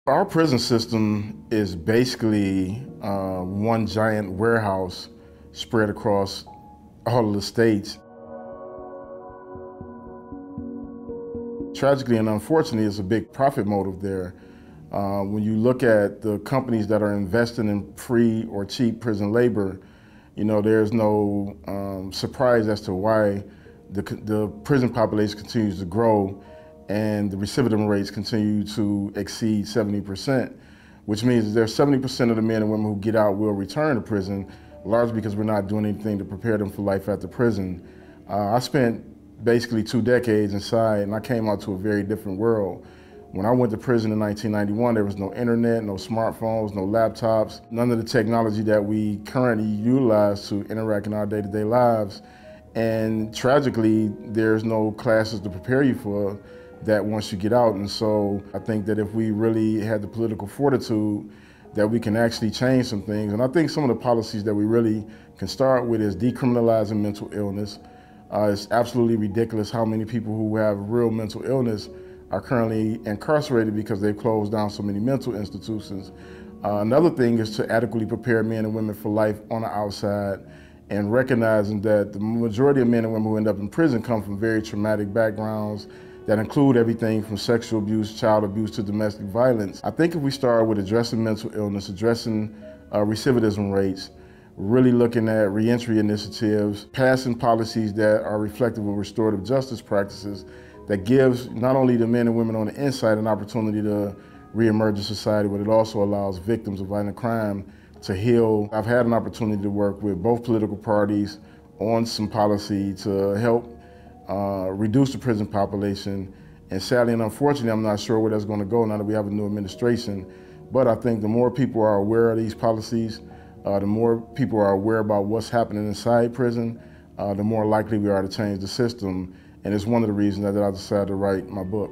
Our prison system is basically one giant warehouse spread across all of the states. Tragically and unfortunately, it's a big profit motive there. When you look at the companies that are investing in free or cheap prison labor, there's no surprise as to why the prison population continues to grow and the recidivism rates continue to exceed 70%, which means that there's 70% of the men and women who get out will return to prison, largely because we're not doing anything to prepare them for life after prison. I spent basically 2 decades inside, and I came out to a very different world. When I went to prison in 1991, there was no internet, no smartphones, no laptops, none of the technology that we currently utilize to interact in our day-to-day lives. And tragically, there's no classes to prepare you for that once you get out. And so I think that if we really had the political fortitude, that we can actually change some things. And I think some of the policies that we really can start with is decriminalizing mental illness. It's absolutely ridiculous how many people who have real mental illness are currently incarcerated because they've closed down so many mental institutions. Another thing is to adequately prepare men and women for life on the outside, and recognizing that the majority of men and women who end up in prison come from very traumatic backgrounds that include everything from sexual abuse, child abuse, to domestic violence. I think if we start with addressing mental illness, addressing recidivism rates, really looking at reentry initiatives, passing policies that are reflective of restorative justice practices, that gives not only the men and women on the inside an opportunity to reemerge in society, but it also allows victims of violent crime to heal. I've had an opportunity to work with both political parties on some policy to help reduce the prison population. And sadly and unfortunately, I'm not sure where that's going to go now that we have a new administration. But I think the more people are aware of these policies, the more people are aware about what's happening inside prison, the more likely we are to change the system. And it's one of the reasons that I decided to write my book.